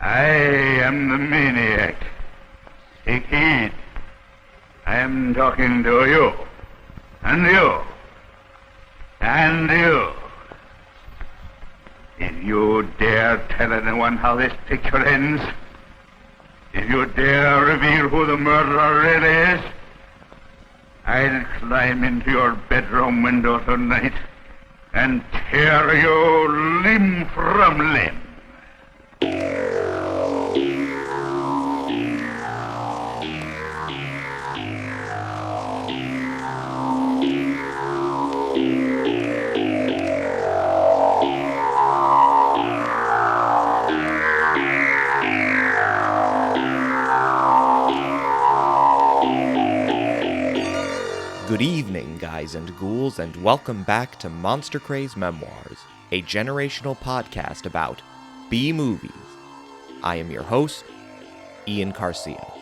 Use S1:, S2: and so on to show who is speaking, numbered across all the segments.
S1: I am the maniac. Take heed. I am talking to you. And you. And you. If you dare tell anyone how this picture ends, if you dare reveal who the murderer really is, I'll climb into your bedroom window tonight and tear you limb from limb.
S2: Good evening, guys and ghouls, and welcome back to Monster Craze Memoirs, a generational podcast about B-movies. I am your host, Ian Garcia.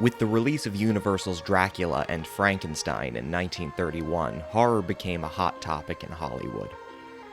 S2: With the release of Universal's Dracula and Frankenstein in 1931, horror became a hot topic in Hollywood.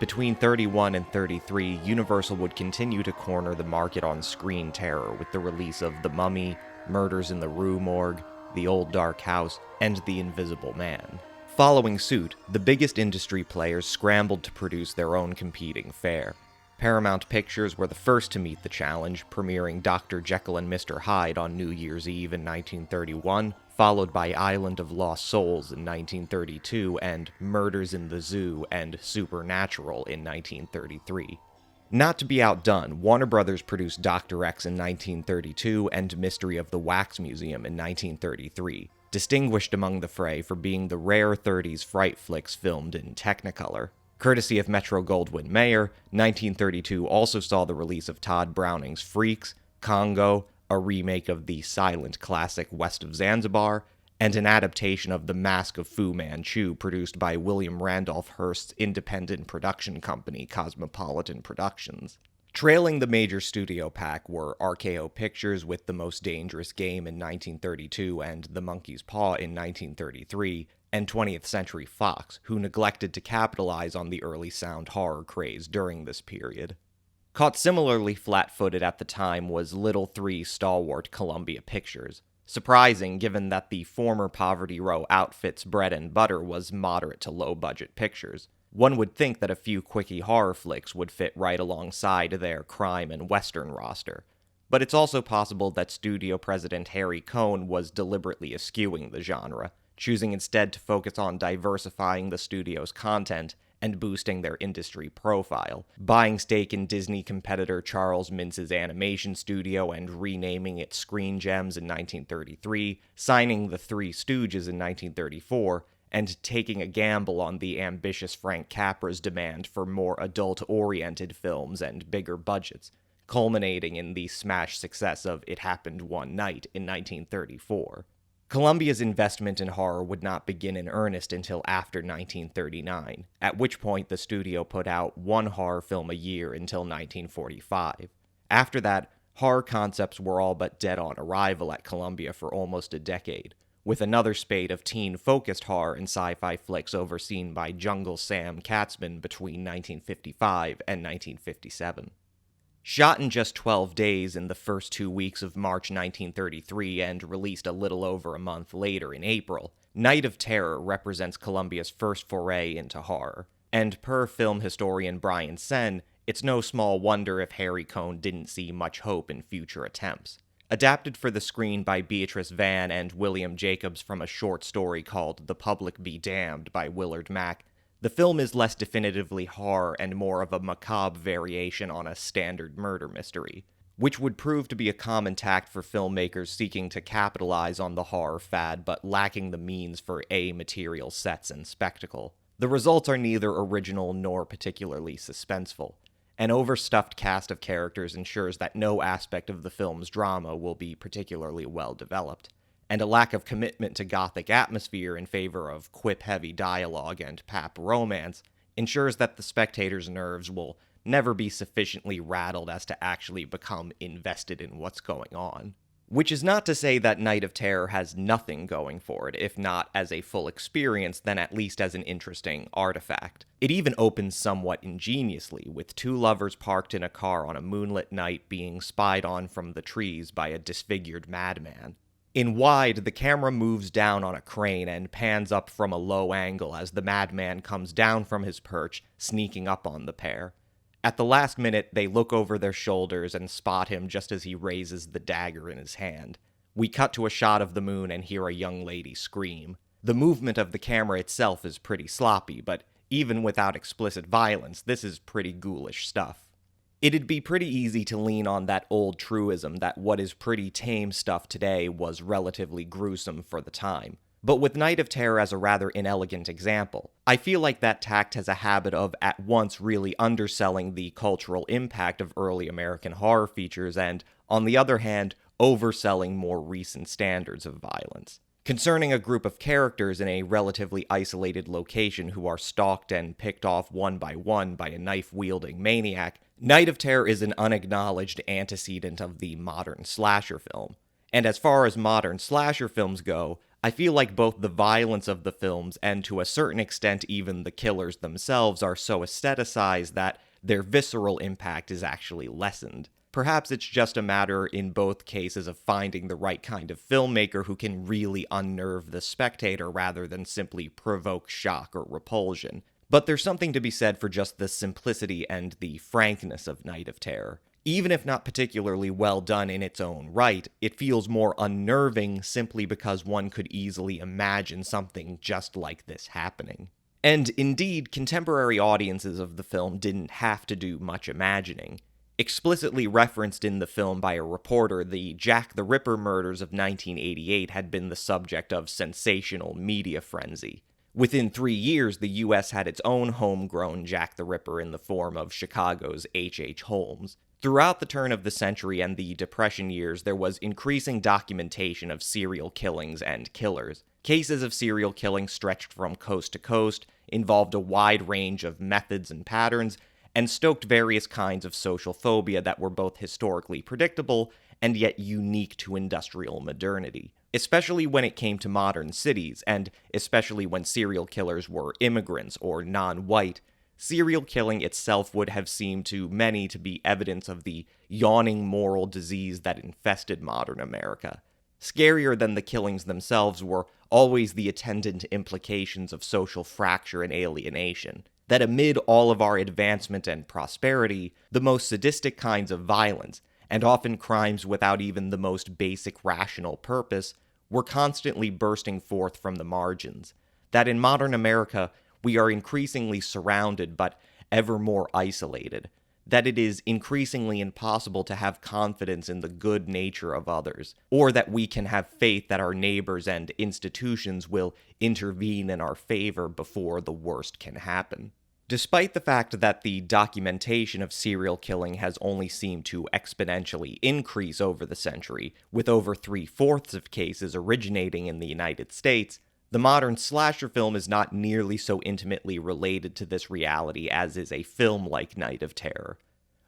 S2: Between 31 and 33, Universal would continue to corner the market on screen terror with the release of The Mummy, Murders in the Rue Morgue, The Old Dark House, and The Invisible Man. Following suit, the biggest industry players scrambled to produce their own competing fare. Paramount Pictures were the first to meet the challenge, premiering Dr. Jekyll and Mr. Hyde on New Year's Eve in 1931, followed by Island of Lost Souls in 1932 and Murders in the Zoo and Supernatural in 1933. Not to be outdone, Warner Brothers produced Dr. X in 1932 and Mystery of the Wax Museum in 1933, distinguished among the fray for being the rare 30s fright flicks filmed in Technicolor. Courtesy of Metro-Goldwyn-Mayer, 1932 also saw the release of Todd Browning's Freaks, Congo, a remake of the silent classic West of Zanzibar, and an adaptation of The Mask of Fu Manchu produced by William Randolph Hearst's independent production company, Cosmopolitan Productions. Trailing the major studio pack were RKO Pictures with The Most Dangerous Game in 1932 and The Monkey's Paw in 1933, and 20th Century Fox, who neglected to capitalize on the early sound horror craze during this period. Caught similarly flat-footed at the time was Little 3 stalwart Columbia Pictures. Surprising, given that the former Poverty Row outfit's bread and butter was moderate to low-budget pictures. One would think that a few quickie horror flicks would fit right alongside their crime and western roster. But it's also possible that studio president Harry Cohn was deliberately eschewing the genre, choosing instead to focus on diversifying the studio's content and boosting their industry profile, buying stake in Disney competitor Charles Mintz's animation studio and renaming it Screen Gems in 1933, signing the Three Stooges in 1934, and taking a gamble on the ambitious Frank Capra's demand for more adult-oriented films and bigger budgets, culminating in the smash success of It Happened One Night in 1934. Columbia's investment in horror would not begin in earnest until after 1939, at which point the studio put out one horror film a year until 1945. After that, horror concepts were all but dead on arrival at Columbia for almost a decade, with another spate of teen-focused horror and sci-fi flicks overseen by Jungle Sam Katzman between 1955 and 1957. Shot in just 12 days in the first 2 weeks of March 1933 and released a little over a month later in April, Night of Terror represents Columbia's first foray into horror. And per film historian Bryan Senn, it's no small wonder if Harry Cohn didn't see much hope in future attempts. Adapted for the screen by Beatrice Van and William Jacobs from a short story called The Public Be Damned by Willard Mack, the film is less definitively horror and more of a macabre variation on a standard murder mystery, which would prove to be a common tact for filmmakers seeking to capitalize on the horror fad but lacking the means for material sets and spectacle. The results are neither original nor particularly suspenseful. An overstuffed cast of characters ensures that no aspect of the film's drama will be particularly well developed, and a lack of commitment to gothic atmosphere in favor of quip-heavy dialogue and pap romance ensures that the spectator's nerves will never be sufficiently rattled as to actually become invested in what's going on. Which is not to say that Night of Terror has nothing going for it, if not as a full experience, then at least as an interesting artifact. It even opens somewhat ingeniously, with two lovers parked in a car on a moonlit night being spied on from the trees by a disfigured madman. In Wide, the camera moves down on a crane and pans up from a low angle as the madman comes down from his perch, sneaking up on the pair. At the last minute, they look over their shoulders and spot him just as he raises the dagger in his hand. We cut to a shot of the moon and hear a young lady scream. The movement of the camera itself is pretty sloppy, but even without explicit violence, this is pretty ghoulish stuff. It'd be pretty easy to lean on that old truism that what is pretty tame stuff today was relatively gruesome for the time. But with Night of Terror as a rather inelegant example, I feel like that tact has a habit of at once really underselling the cultural impact of early American horror features and, on the other hand, overselling more recent standards of violence. Concerning a group of characters in a relatively isolated location who are stalked and picked off one by a knife-wielding maniac, Night of Terror is an unacknowledged antecedent of the modern slasher film. And as far as modern slasher films go, I feel like both the violence of the films and to a certain extent even the killers themselves are so aestheticized that their visceral impact is actually lessened. Perhaps it's just a matter in both cases of finding the right kind of filmmaker who can really unnerve the spectator rather than simply provoke shock or repulsion. But there's something to be said for just the simplicity and the frankness of Night of Terror. Even if not particularly well done in its own right, it feels more unnerving simply because one could easily imagine something just like this happening. And indeed, contemporary audiences of the film didn't have to do much imagining. Explicitly referenced in the film by a reporter, the Jack the Ripper murders of 1988 had been the subject of sensational media frenzy. Within 3 years, the U.S. had its own homegrown Jack the Ripper in the form of Chicago's H.H. Holmes. Throughout the turn of the century and the Depression years, there was increasing documentation of serial killings and killers. Cases of serial killing stretched from coast to coast, involved a wide range of methods and patterns, and stoked various kinds of social phobia that were both historically predictable and yet unique to industrial modernity. Especially when it came to modern cities, and especially when serial killers were immigrants or non-white, serial killing itself would have seemed to many to be evidence of the yawning moral disease that infested modern America. Scarier than the killings themselves were always the attendant implications of social fracture and alienation. That amid all of our advancement and prosperity, the most sadistic kinds of violence, and often crimes without even the most basic rational purpose, were constantly bursting forth from the margins. That in modern America, we are increasingly surrounded but ever more isolated. That it is increasingly impossible to have confidence in the good nature of others, or that we can have faith that our neighbors and institutions will intervene in our favor before the worst can happen. Despite the fact that the documentation of serial killing has only seemed to exponentially increase over the century, with over 3/4 of cases originating in the United States, the modern slasher film is not nearly so intimately related to this reality as is a film like Night of Terror.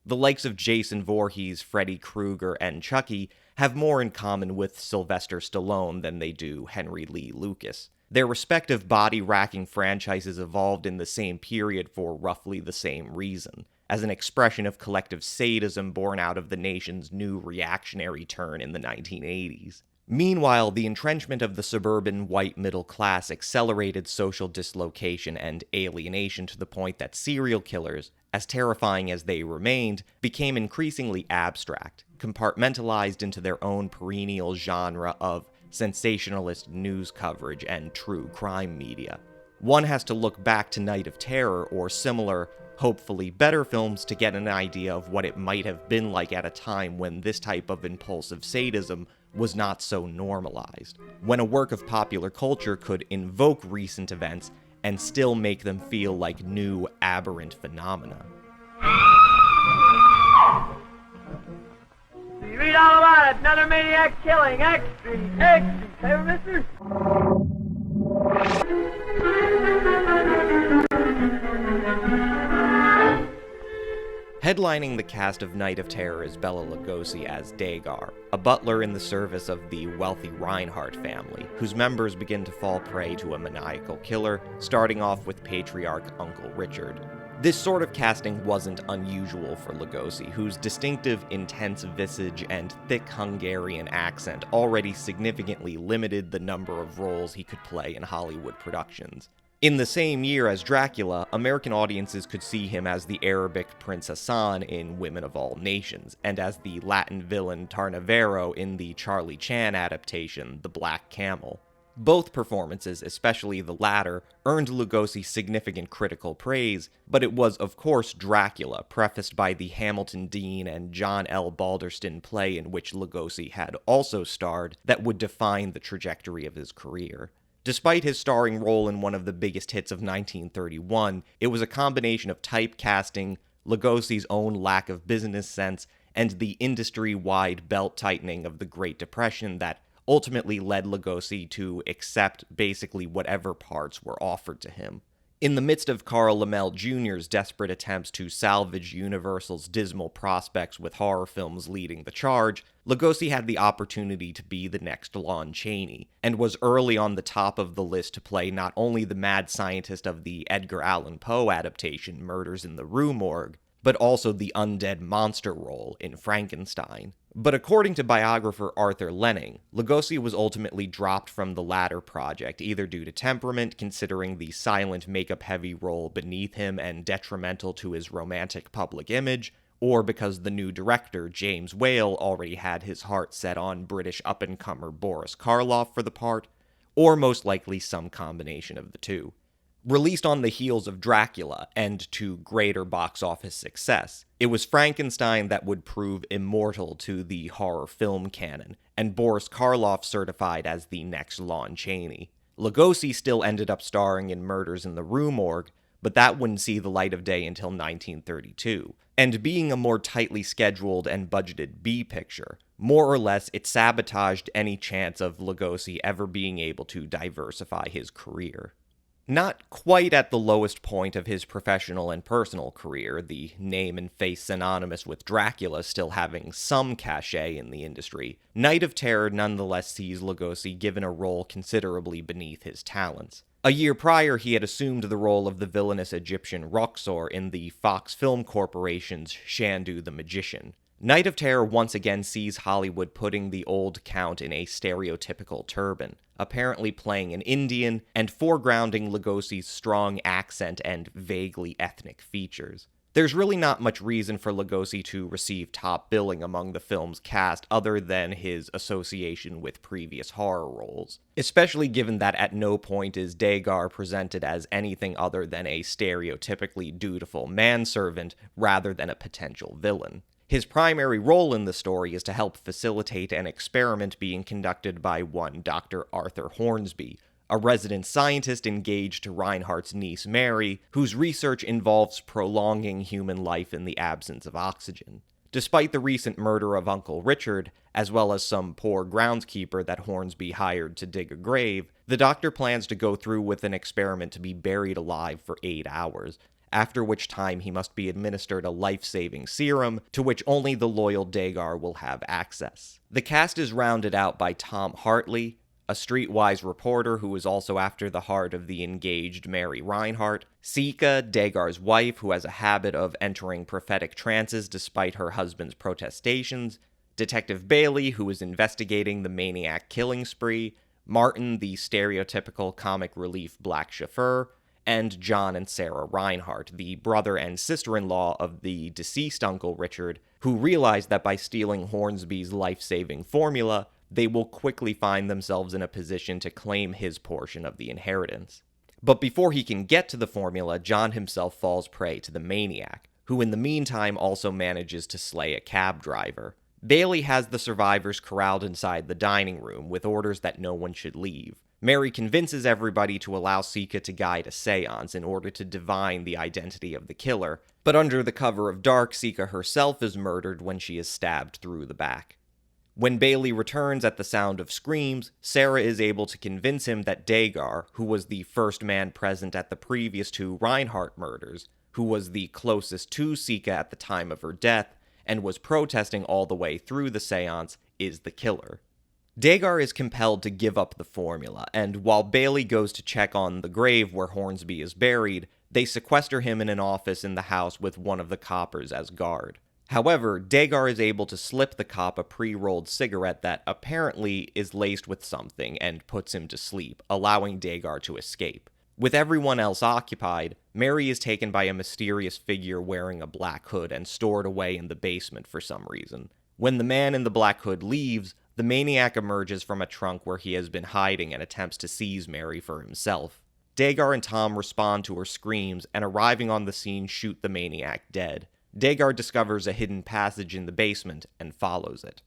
S2: The likes of Jason Voorhees, Freddy Krueger, and Chucky have more in common with Sylvester Stallone than they do Henry Lee Lucas. Their respective body-racking franchises evolved in the same period for roughly the same reason, as an expression of collective sadism born out of the nation's new reactionary turn in the 1980s. Meanwhile, the entrenchment of the suburban white middle class accelerated social dislocation and alienation to the point that serial killers, as terrifying as they remained, became increasingly abstract, compartmentalized into their own perennial genre of sensationalist news coverage and true crime media. One has to look back to Night of Terror or similar, hopefully better films to get an idea of what it might have been like at a time when this type of impulsive sadism was not so normalized, when a work of popular culture could invoke recent events and still make them feel like new, aberrant phenomena.
S3: Another maniac killing. Extra, extra. Hey, mister?
S2: Headlining the cast of Night of Terror is Bela Lugosi as Dagar, a butler in the service of the wealthy Reinhardt family, whose members begin to fall prey to a maniacal killer, starting off with patriarch Uncle Richard. This sort of casting wasn't unusual for Lugosi, whose distinctive, intense visage and thick Hungarian accent already significantly limited the number of roles he could play in Hollywood productions. In the same year as Dracula, American audiences could see him as the Arabic Prince Hassan in Women of All Nations, and as the Latin villain Tarnavero in the Charlie Chan adaptation, The Black Camel. Both performances, especially the latter, earned Lugosi significant critical praise, but it was, of course, Dracula, prefaced by the Hamilton Dean and John L. Balderston play in which Lugosi had also starred, that would define the trajectory of his career. Despite his starring role in one of the biggest hits of 1931, it was a combination of typecasting, Lugosi's own lack of business sense, and the industry-wide belt-tightening of the Great Depression that ultimately led Lugosi to accept basically whatever parts were offered to him. In the midst of Carl Laemmle Jr.'s desperate attempts to salvage Universal's dismal prospects with horror films leading the charge, Lugosi had the opportunity to be the next Lon Chaney, and was early on the top of the list to play not only the mad scientist of the Edgar Allan Poe adaptation Murders in the Rue Morgue, but also the undead monster role in Frankenstein. But according to biographer Arthur Lenning, Lugosi was ultimately dropped from the latter project, either due to temperament, considering the silent makeup-heavy role beneath him and detrimental to his romantic public image, or because the new director, James Whale, already had his heart set on British up-and-comer Boris Karloff for the part, or most likely some combination of the two. Released on the heels of Dracula, and to greater box office success, it was Frankenstein that would prove immortal to the horror film canon, and Boris Karloff certified as the next Lon Chaney. Lugosi still ended up starring in Murders in the Rue Morgue, but that wouldn't see the light of day until 1932. And being a more tightly scheduled and budgeted B picture, more or less it sabotaged any chance of Lugosi ever being able to diversify his career. Not quite at the lowest point of his professional and personal career, the name and face synonymous with Dracula still having some cachet in the industry, Night of Terror nonetheless sees Lugosi given a role considerably beneath his talents. A year prior, he had assumed the role of the villainous Egyptian Roxor in the Fox Film Corporation's Shandu the Magician. Night of Terror once again sees Hollywood putting the old Count in a stereotypical turban, apparently playing an Indian and foregrounding Lugosi's strong accent and vaguely ethnic features. There's really not much reason for Lugosi to receive top billing among the film's cast other than his association with previous horror roles, especially given that at no point is Dagar presented as anything other than a stereotypically dutiful manservant rather than a potential villain. His primary role in the story is to help facilitate an experiment being conducted by one Dr. Arthur Hornsby, a resident scientist engaged to Reinhardt's niece Mary, whose research involves prolonging human life in the absence of oxygen. Despite the recent murder of Uncle Richard, as well as some poor groundskeeper that Hornsby hired to dig a grave, the doctor plans to go through with an experiment to be buried alive for 8 hours, after which time he must be administered a life-saving serum to which only the loyal Dagar will have access. The cast is rounded out by Tom Hartley, a streetwise reporter who is also after the heart of the engaged Mary Reinhardt, Sika, Dagar's wife, who has a habit of entering prophetic trances despite her husband's protestations, Detective Bailey, who is investigating the maniac killing spree, Martin, the stereotypical comic relief black chauffeur, and John and Sarah Reinhardt, the brother and sister-in-law of the deceased Uncle Richard, who realize that by stealing Hornsby's life-saving formula, they will quickly find themselves in a position to claim his portion of the inheritance. But before he can get to the formula, John himself falls prey to the maniac, who in the meantime also manages to slay a cab driver. Bailey has the survivors corralled inside the dining room with orders that no one should leave. Mary convinces everybody to allow Sika to guide a seance in order to divine the identity of the killer, but under the cover of dark, Sika herself is murdered when she is stabbed through the back. When Bailey returns at the sound of screams, Sarah is able to convince him that Dagar, who was the first man present at the previous 2 Reinhardt murders, who was the closest to Sika at the time of her death, and was protesting all the way through the seance, is the killer. Dagar is compelled to give up the formula, and while Bailey goes to check on the grave where Hornsby is buried, they sequester him in an office in the house with one of the coppers as guard. However, Dagar is able to slip the cop a pre-rolled cigarette that apparently is laced with something and puts him to sleep, allowing Dagar to escape. With everyone else occupied, Mary is taken by a mysterious figure wearing a black hood and stored away in the basement for some reason. When the man in the black hood leaves, the maniac emerges from a trunk where he has been hiding and attempts to seize Mary for himself. Dagar and Tom respond to her screams and, arriving on the scene, shoot the maniac dead. Dagar discovers a hidden passage in the basement and follows it.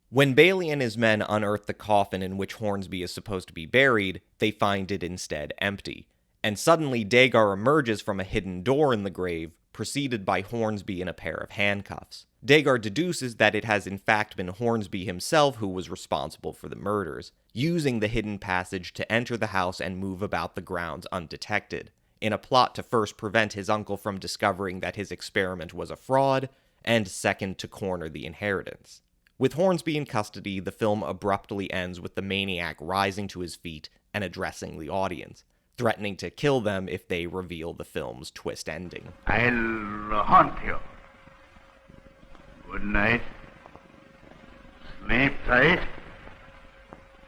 S2: When Bailey and his men unearth the coffin in which Hornsby is supposed to be buried, they find it instead empty. And suddenly Dagar emerges from a hidden door in the grave, preceded by Hornsby in a pair of handcuffs. Dagar deduces that it has in fact been Hornsby himself who was responsible for the murders, using the hidden passage to enter the house and move about the grounds undetected, in a plot to first prevent his uncle from discovering that his experiment was a fraud, and second to corner the inheritance. With Hornsby in custody, the film abruptly ends with the maniac rising to his feet and addressing the audience, threatening to kill them if they reveal the film's twist ending.
S1: I'll haunt you. Good night. Sleep tight.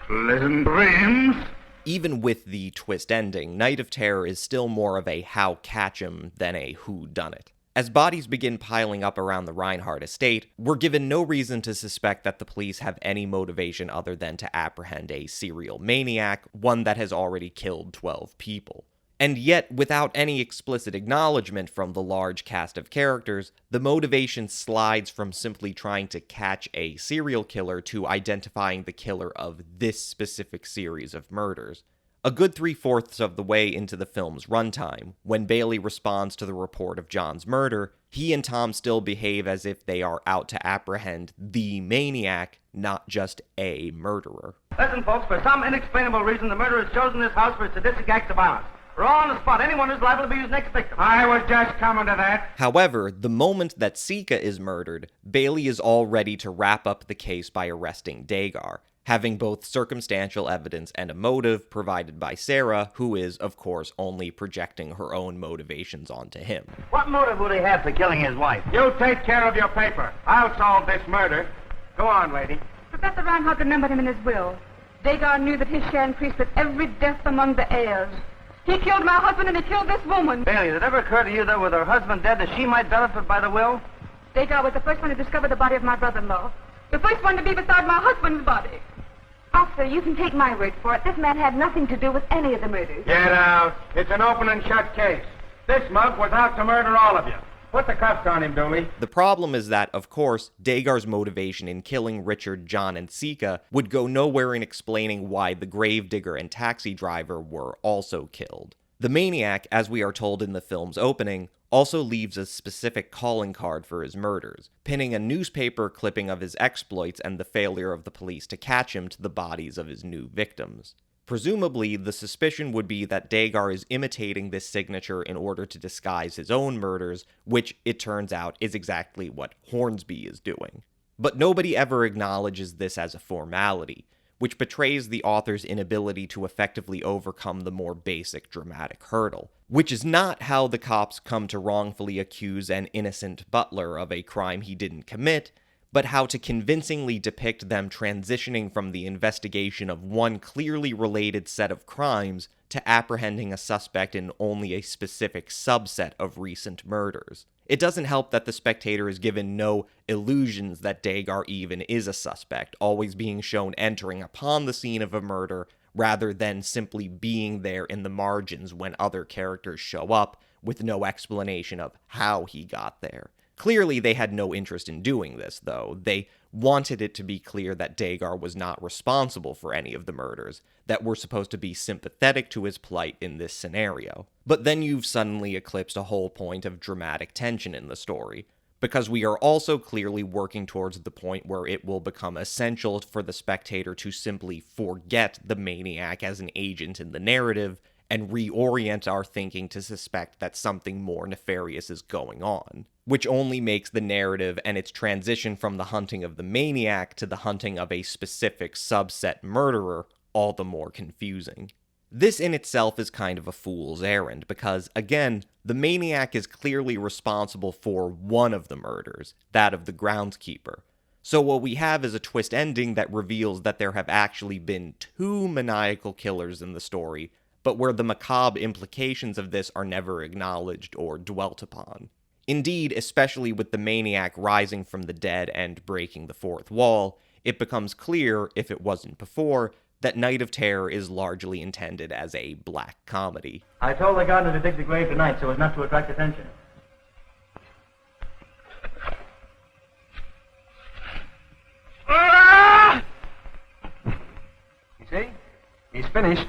S1: Pleasant dreams.
S2: Even with the twist ending, Night of Terror is still more of a how catch 'em than a who done it. As bodies begin piling up around the Reinhardt estate, we're given no reason to suspect that the police have any motivation other than to apprehend a serial maniac, one that has already killed 12 people. And yet, without any explicit acknowledgement from the large cast of characters, the motivation slides from simply trying to catch a serial killer to identifying the killer of this specific series of murders. A good 3/4 of the way into the film's runtime, when Bailey responds to the report of John's murder, he and Tom still behave as if they are out to apprehend the maniac, not just a murderer.
S3: Listen, folks, for some inexplainable reason, the murderer has chosen this house for a sadistic act of violence. We're all on the spot. Anyone who's liable to be his next victim.
S1: I was just coming to that.
S2: However, the moment that Sika is murdered, Bailey is all ready to wrap up the case by arresting Dagar, having both circumstantial evidence and a motive provided by Sarah, who is, of course, only projecting her own motivations onto him.
S3: What motive would he have for killing his wife?
S1: You take care of your paper. I'll solve this murder. Go on, lady.
S4: Professor Reinhardt remembered him in his will. Dagar knew that his share increased with every death among the heirs. He killed my husband and he killed this woman.
S3: Bailey, did it ever occur to you that with her husband dead that she might benefit by the will?
S4: Dagar was the first one to discover the body of my brother-in-law. The first one to be beside my husband's body. Officer, you can take my word for it. This man had nothing to do with any of the murders.
S1: Get out. It's an open and shut case. This mug was out to murder all of you. Put the cuffs on him, Dooley.
S2: The problem is that, of course, Dagar's motivation in killing Richard, John, and Sika would go nowhere in explaining why the gravedigger and taxi driver were also killed. The maniac, as we are told in the film's opening, also leaves a specific calling card for his murders, pinning a newspaper clipping of his exploits and the failure of the police to catch him to the bodies of his new victims. Presumably, the suspicion would be that Dagar is imitating this signature in order to disguise his own murders, which, it turns out, is exactly what Hornsby is doing. But nobody ever acknowledges this as a formality, which betrays the author's inability to effectively overcome the more basic dramatic hurdle, which is not how the cops come to wrongfully accuse an innocent butler of a crime he didn't commit, but how to convincingly depict them transitioning from the investigation of one clearly related set of crimes to apprehending a suspect in only a specific subset of recent murders. It doesn't help that the spectator is given no illusions that Dagar even is a suspect, always being shown entering upon the scene of a murder rather than simply being there in the margins when other characters show up with no explanation of how he got there. Clearly, they had no interest in doing this, though. They wanted it to be clear that Dagar was not responsible for any of the murders, that we're supposed to be sympathetic to his plight in this scenario. But then you've suddenly eclipsed a whole point of dramatic tension in the story. because we are also clearly working towards the point where it will become essential for the spectator to simply forget the maniac as an agent in the narrative and reorient our thinking to suspect that something more nefarious is going on, which only makes the narrative and its transition from the hunting of the maniac to the hunting of a specific subset murderer all the more confusing. This in itself is kind of a fool's errand, because, again, the maniac is clearly responsible for one of the murders, that of the groundskeeper. So what we have is a twist ending that reveals that there have actually been two maniacal killers in the story, but where the macabre implications of this are never acknowledged or dwelt upon. Indeed, especially with the maniac rising from the dead and breaking the fourth wall, it becomes clear, if it wasn't before, that Night of Terror is largely intended as a black comedy.
S3: I told the gardener to dig the grave tonight so as not to attract attention.
S1: Ah!
S3: You see? He's finished.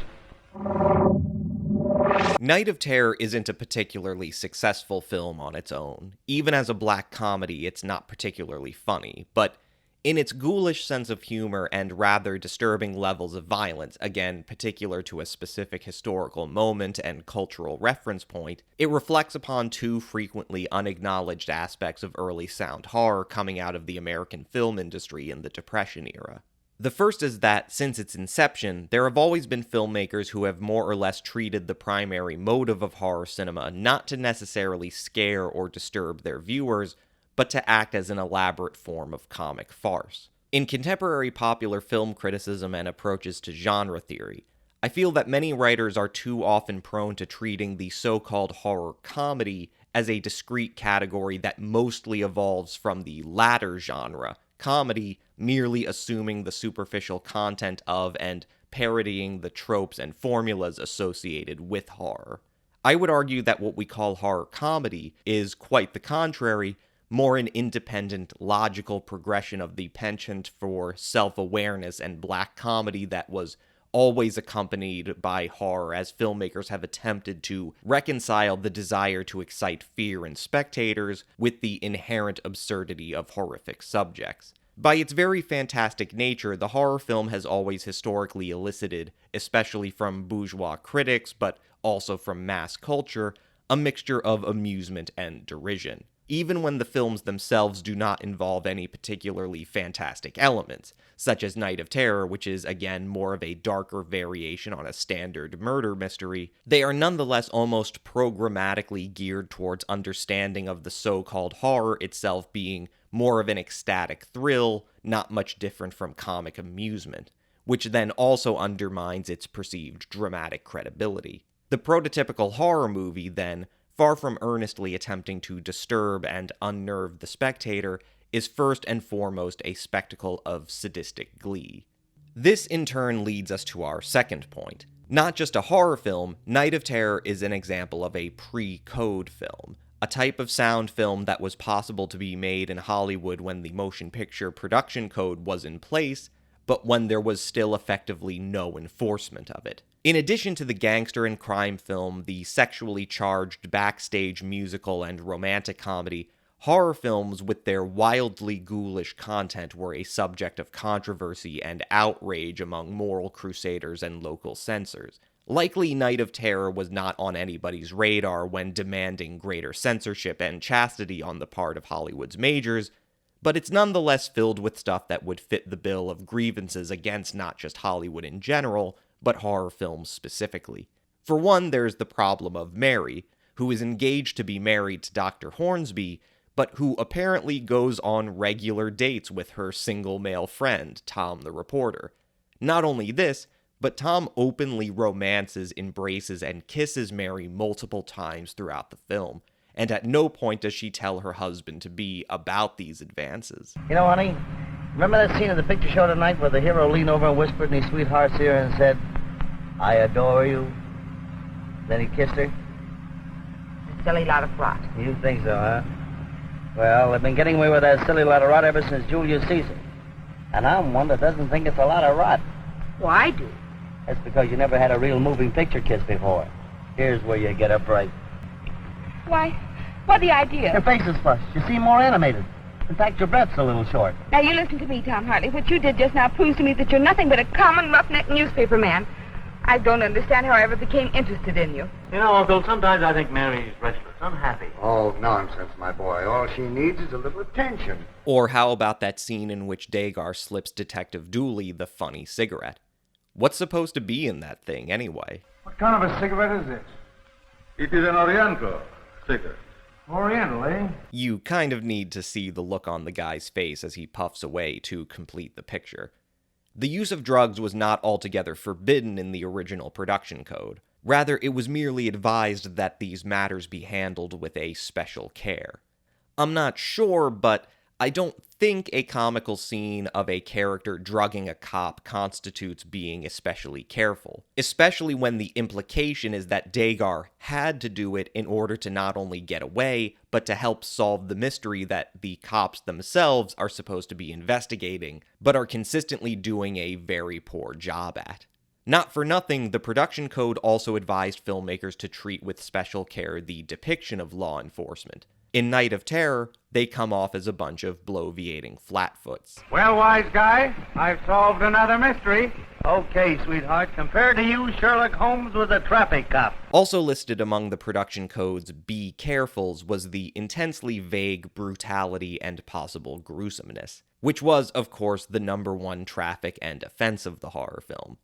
S2: Night of Terror isn't a particularly successful film on its own. Even as a black comedy, it's not particularly funny, but in its ghoulish sense of humor and rather disturbing levels of violence, again particular to a specific historical moment and cultural reference point, it reflects upon two frequently unacknowledged aspects of early sound horror coming out of the American film industry in the Depression era. The first is that, since its inception, there have always been filmmakers who have more or less treated the primary motive of horror cinema not to necessarily scare or disturb their viewers, but to act as an elaborate form of comic farce. In contemporary popular film criticism and approaches to genre theory, I feel that many writers are too often prone to treating the so-called horror comedy as a discrete category that mostly evolves from the latter genre, comedy, merely assuming the superficial content of and parodying the tropes and formulas associated with horror. I would argue that what we call horror comedy is, quite the contrary, more an independent, logical progression of the penchant for self-awareness and black comedy that was always accompanied by horror, as filmmakers have attempted to reconcile the desire to excite fear in spectators with the inherent absurdity of horrific subjects. By its very fantastic nature, the horror film has always historically elicited, especially from bourgeois critics, but also from mass culture, a mixture of amusement and derision, even when the films themselves do not involve any particularly fantastic elements, such as Night of Terror, which is again more of a darker variation on a standard murder mystery. They are nonetheless almost programmatically geared towards understanding of the so-called horror itself being more of an ecstatic thrill, not much different from comic amusement, which then also undermines its perceived dramatic credibility. The prototypical horror movie, then, far from earnestly attempting to disturb and unnerve the spectator, is first and foremost a spectacle of sadistic glee. This in turn leads us to our second point. Not just a horror film, Night of Terror is an example of a pre-code film, a type of sound film that was possible to be made in Hollywood when the motion picture production code was in place, but when there was still effectively no enforcement of it. In addition to the gangster and crime film, the sexually charged backstage musical and romantic comedy, horror films with their wildly ghoulish content were a subject of controversy and outrage among moral crusaders and local censors. Likely Night of Terror was not on anybody's radar when demanding greater censorship and chastity on the part of Hollywood's majors, but it's nonetheless filled with stuff that would fit the bill of grievances against not just Hollywood in general, but horror films specifically. For one, there's the problem of Mary, who is engaged to be married to Dr. Hornsby, but who apparently goes on regular dates with her single male friend, Tom the reporter. Not only this, but Tom openly romances, embraces, and kisses Mary multiple times throughout the film, and at no point does she tell her husband-to-be about these advances.
S3: You know, honey, remember that scene of the picture show tonight where the hero leaned over and whispered in his sweetheart's ear and said, "I adore you"? Then he kissed her?
S4: A silly lot of rot.
S3: You think so, huh? Well, they've been getting away with that silly lot of rot ever since Julius Caesar. And I'm one that doesn't think it's a lot of rot.
S4: Well, I do.
S3: That's because you never had a real moving picture kiss before. Here's where you get up right.
S4: Why, What the idea?
S3: Your face is flushed. You seem more animated. In fact, your breath's a little short.
S4: Now, you listen to me, Tom Hartley. What you did just now proves to me that you're nothing but a common roughneck newspaper man. I don't understand how I ever became interested in you.
S5: You know, Uncle, sometimes I think Mary's restless, unhappy.
S6: Oh, nonsense, my boy. All she needs is a little attention.
S2: Or how about that scene in which Dagar slips Detective Dooley the funny cigarette? What's supposed to be in that thing, anyway?
S7: What kind of a cigarette is this?
S1: It is an Oriental cigarette.
S7: Oriental, eh?
S2: You kind of need to see the look on the guy's face as he puffs away to complete the picture. The use of drugs was not altogether forbidden in the original production code. Rather, it was merely advised that these matters be handled with a special care. I'm not sure, but I don't think a comical scene of a character drugging a cop constitutes being especially careful, especially when the implication is that Dagar had to do it in order to not only get away, but to help solve the mystery that the cops themselves are supposed to be investigating, but are consistently doing a very poor job at. Not for nothing, the production code also advised filmmakers to treat with special care the depiction of law enforcement. In Night of Terror, they come off as a bunch of bloviating flatfoots.
S7: Well, wise guy, I've solved another mystery.
S3: Okay, sweetheart. Compared to you, Sherlock Holmes was a traffic cop.
S2: Also listed among the production code's be carefuls was the intensely vague brutality and possible gruesomeness, which was, of course, the #1 traffic and offense of the horror film.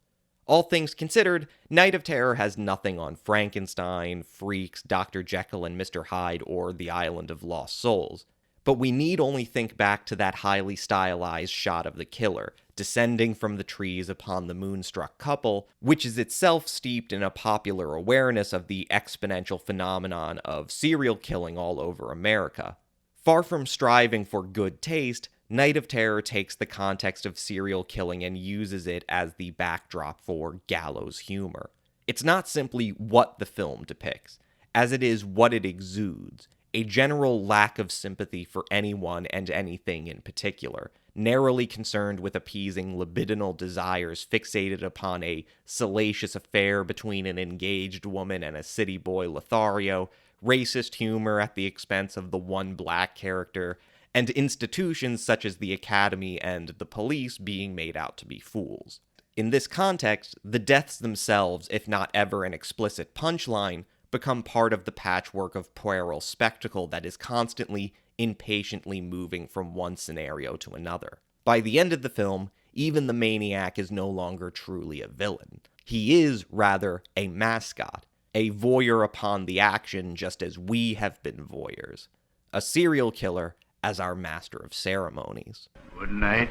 S2: All things considered, Night of Terror has nothing on Frankenstein, Freaks, Dr. Jekyll and Mr. Hyde, or the Island of Lost Souls. But we need only think back to that highly stylized shot of the killer, descending from the trees upon the moonstruck couple, which is itself steeped in a popular awareness of the exponential phenomenon of serial killing all over America. Far from striving for good taste, Night of Terror takes the context of serial killing and uses it as the backdrop for gallows humor. It's not simply what the film depicts, as it is what it exudes, a general lack of sympathy for anyone and anything in particular, narrowly concerned with appeasing libidinal desires fixated upon a salacious affair between an engaged woman and a city boy Lothario, racist humor at the expense of the one black character, and institutions such as the Academy and the police being made out to be fools. In this context, the deaths themselves, if not ever an explicit punchline, become part of the patchwork of puerile spectacle that is constantly, impatiently moving from one scenario to another. By the end of the film, even the maniac is no longer truly a villain. He is, rather, a mascot, a voyeur upon the action just as we have been voyeurs. A serial killer as our master of ceremonies.
S1: Good night.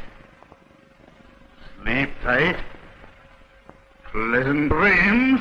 S1: Sleep tight. Pleasant dreams.